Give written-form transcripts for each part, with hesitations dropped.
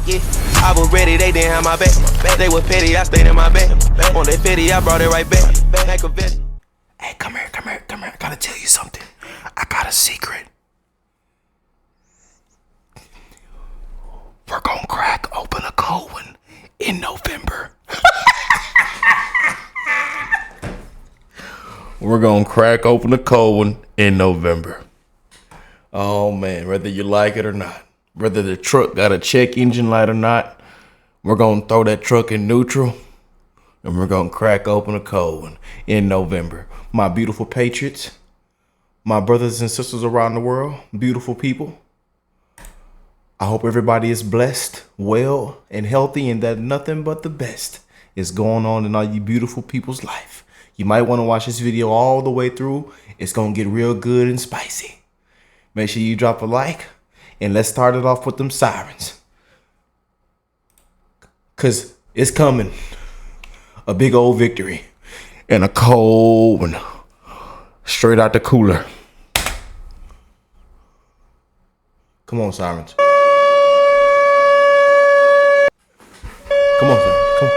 Yeah, I was ready, they didn't have my back. They was petty, I stayed in my bed. On that petty, I brought it right back. Hey, come here. I gotta tell you something. I got a secret. We're gonna crack open a cold one in November. We're gonna crack open a cold one in November. Oh man, whether you like it or not, whether the truck got a check engine light or not, we're gonna throw that truck in neutral and we're gonna crack open a cold one in November. My beautiful patriots, my brothers and sisters around the world, beautiful people. I hope everybody is blessed, well, and healthy, and that nothing but the best is going on in all you beautiful people's life. You might want to watch this video all the way through. It's going to get real good and spicy. Make sure you drop a like, and let's start it off with them sirens. Because it's coming. A big old victory. And a cold one. Straight out the cooler. Come on, sirens. Come on, sirens. Come on.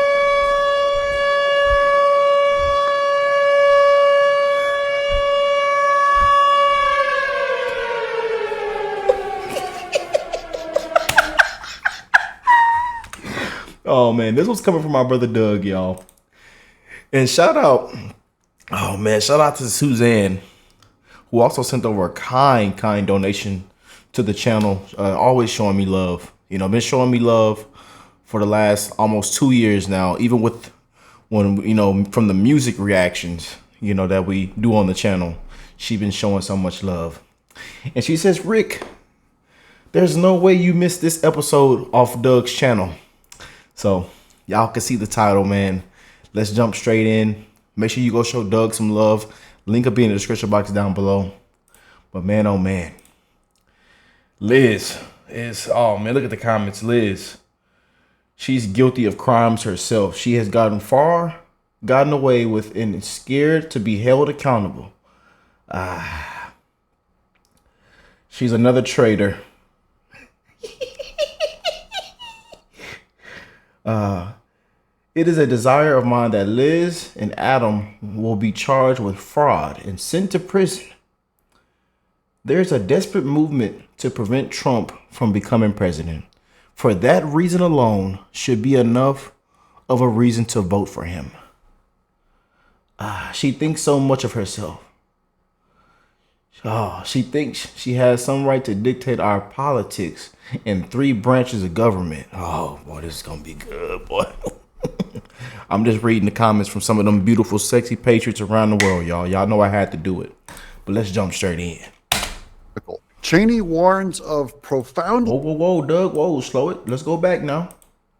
Oh man, this was coming from my brother Doug, y'all. And shout out to Suzanne, who also sent over a kind donation to the channel. Always showing me love. You know, been showing me love for the last almost 2 years now, even with when, you know, from the music reactions, you know, that we do on the channel. She's been showing so much love. And she says, Rick, there's no way you missed this episode off Doug's channel. So y'all can see the title, man. Let's jump straight in. Make sure you go show Doug some love. Link will be in the description box down below. But man, oh man. Liz is, oh man, look at the comments. Liz, she's guilty of crimes herself. She has gotten away with and is scared to be held accountable. She's another traitor. It is a desire of mine that Liz and Adam will be charged with fraud and sent to prison. There's a desperate movement to prevent Trump from becoming president. For that reason alone should be enough of a reason to vote for him. She thinks so much of herself. She thinks she has some right to dictate our politics in 3 branches of government. Oh boy, this is gonna be good, boy. I'm just reading the comments from some of them beautiful, sexy patriots around the world, y'all. Y'all know I had to do it. But let's jump straight in. Cheney warns of profound... Whoa, Doug. Whoa, slow it. Let's go back now.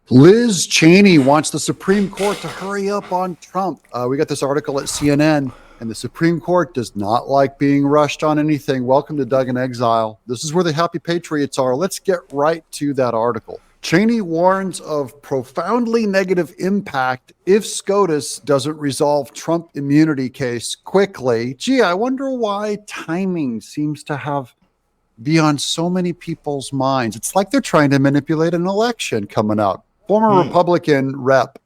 Liz Cheney wants the Supreme Court to hurry up on Trump. We got this article at CNN, and the Supreme Court does not like being rushed on anything. Welcome to Doug in Exile. This is where the happy patriots are. Let's get right to that article. Cheney warns of profoundly negative impact if SCOTUS doesn't resolve Trump immunity case quickly. Gee, I wonder why timing seems to be on so many people's minds. It's like they're trying to manipulate an election coming up. Former Republican rep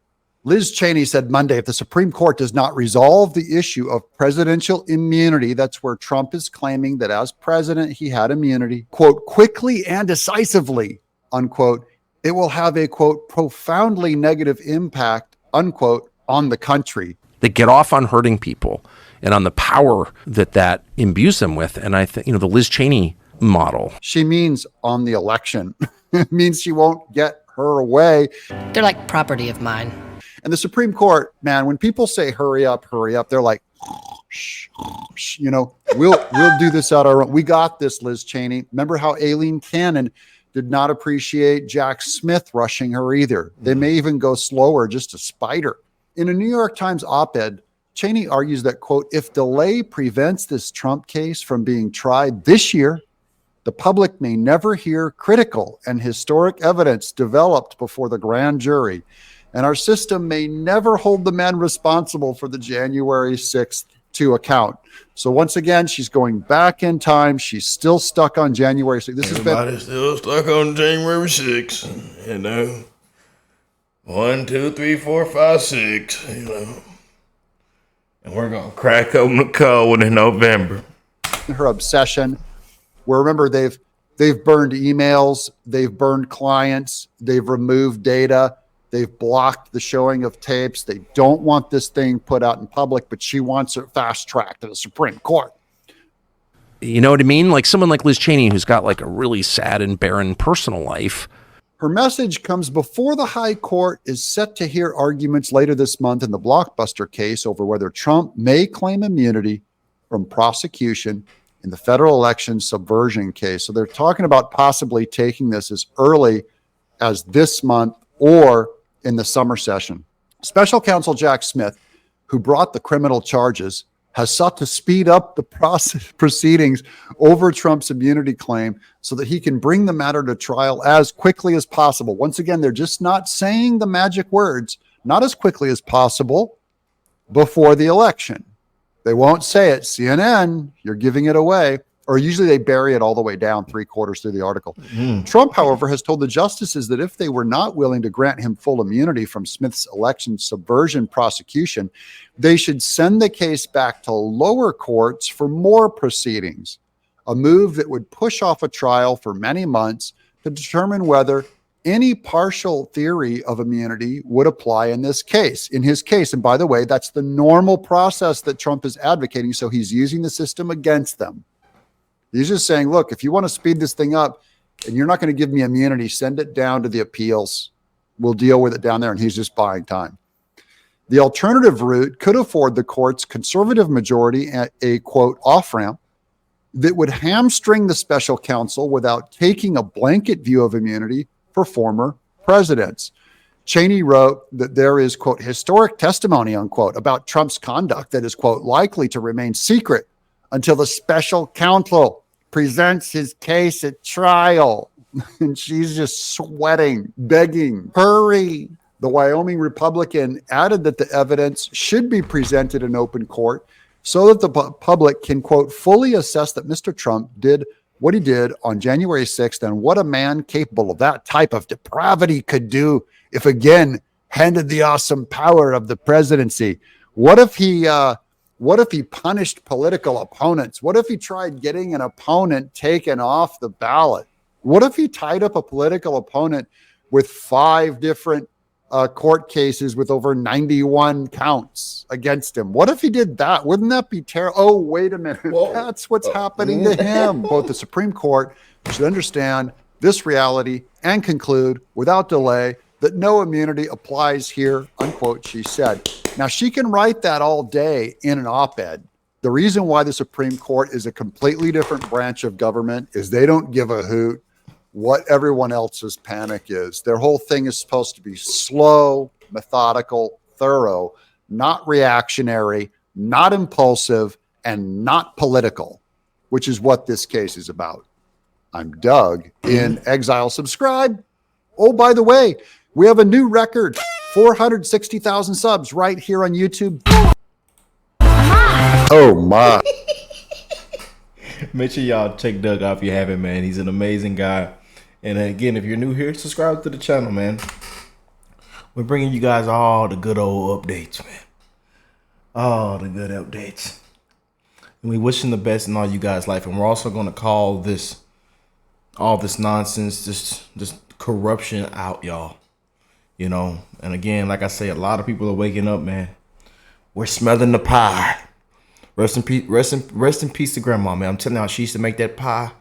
Liz Cheney said Monday, if the Supreme Court does not resolve the issue of presidential immunity, that's where Trump is claiming that as president, he had immunity, quote, quickly and decisively, unquote, it will have a, quote, profoundly negative impact, unquote, on the country. They get off on hurting people and on the power that imbues them with. And I think, the Liz Cheney model. She means on the election. It means she won't get her way. They're like property of mine. And the Supreme Court, man, when people say hurry up, they're like, we'll do this out our own. We got this, Liz Cheney. Remember how Aileen Cannon did not appreciate Jack Smith rushing her either. They may even go slower just to spite her. In a New York Times op-ed, Cheney argues that, quote, if delay prevents this Trump case from being tried this year, the public may never hear critical and historic evidence developed before the grand jury, and our system may never hold the men responsible for the January 6th to account. So once again, she's going back in time. She's still stuck on January 6th. Everybody's still stuck on January 6th, you know. 1, 2, 3, 4, 5, 6, you know. And we're going to crack open the code in November. her obsession. Where remember they've burned emails, they've burned clients, they've removed data, they've blocked the showing of tapes. They don't want this thing put out in public, but she wants it fast tracked to the Supreme Court. You know what I mean? Like someone like Liz Cheney, who's got like a really sad and barren personal life. Her message comes before the High Court is set to hear arguments later this month in the blockbuster case over whether Trump may claim immunity from prosecution in the federal election subversion case. So they're talking about possibly taking this as early as this month or in the summer session. Special counsel Jack Smith, who brought the criminal charges, has sought to speed up the proceedings over Trump's immunity claim so that he can bring the matter to trial as quickly as possible. Once again, they're just not saying the magic words, not as quickly as possible before the election. They won't say it. CNN, you're giving it away. Or usually they bury it all the way down 3/4 through the article. Trump, however, has told the justices that if they were not willing to grant him full immunity from Smith's election subversion prosecution, they should send the case back to lower courts for more proceedings, a move that would push off a trial for many months to determine whether any partial theory of immunity would apply in this case, in his case. And by the way, that's the normal process that Trump is advocating. So he's using the system against them. He's just saying, look, if you want to speed this thing up and you're not going to give me immunity, send it down to the appeals. We'll deal with it down there. And he's just buying time. The alternative route could afford the court's conservative majority a, quote, off-ramp that would hamstring the special counsel without taking a blanket view of immunity for former presidents. Cheney wrote that there is, quote, historic testimony, unquote, about Trump's conduct that is, quote, likely to remain secret until the special counsel presents his case at trial. And she's just sweating, begging, hurry. The Wyoming Republican added that the evidence should be presented in open court so that the public can, quote, fully assess that Mr. Trump did what he did on January 6th and what a man capable of that type of depravity could do if, again, handed the awesome power of the presidency. What if he punished political opponents? What if he tried getting an opponent taken off the ballot? What if he tied up a political opponent with 5 different court cases with over 91 counts against him? What if he did that? Wouldn't that be terrible? Oh, wait a minute. Whoa. That's what's happening to him. Both the Supreme Court should understand this reality and conclude without delay that no immunity applies here, unquote, she said. Now, she can write that all day in an op-ed. The reason why the Supreme Court is a completely different branch of government is they don't give a hoot what everyone else's panic is. Their whole thing is supposed to be slow, methodical, thorough, not reactionary, not impulsive, and not political, which is what this case is about. I'm Doug in Exile. Subscribe. Oh, by the way, we have a new record, 460,000 subs right here on YouTube. Oh, my. Make sure y'all check Doug out if you haven't, man. He's an amazing guy. And again, if you're new here, subscribe to the channel, man. We're bringing you guys all the good old updates, man. All the good updates. And we wishing the best in all you guys' life. And we're also going to call all this nonsense, just corruption out, y'all. You know, and again, like I say, a lot of people are waking up, man. We're smelling the pie. Rest in peace to grandma, man. I'm telling y'all, she used to make that pie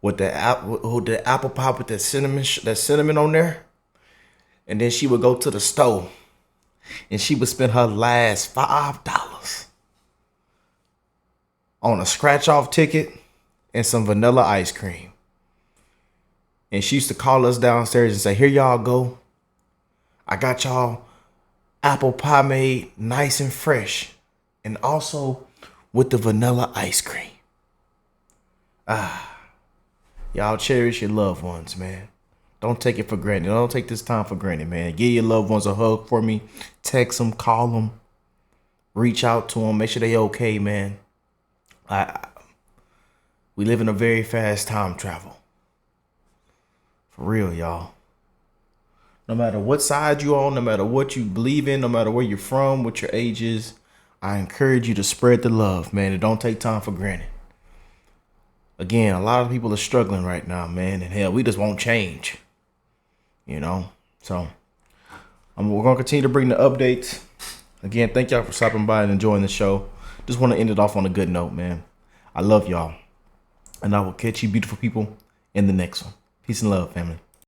with the apple pie with that cinnamon on there. And then she would go to the store and she would spend her last $5 on a scratch off ticket and some vanilla ice cream. And she used to call us downstairs and say, here y'all go. I got y'all apple pie made nice and fresh. And also with the vanilla ice cream. Y'all cherish your loved ones, man. Don't take it for granted. Don't take this time for granted, man. Give your loved ones a hug for me. Text them, call them. Reach out to them. Make sure they okay, man. We live in a very fast time travel. For real, y'all. No matter what side you're on, no matter what you believe in, no matter where you're from, what your age is, I encourage you to spread the love, man, and don't take time for granted. Again, a lot of people are struggling right now, man, and hell, we just won't change, you know? So we're going to continue to bring the updates. Again, thank y'all for stopping by and enjoying the show. Just want to end it off on a good note, man. I love y'all. And I will catch you beautiful people in the next one. Peace and love, family.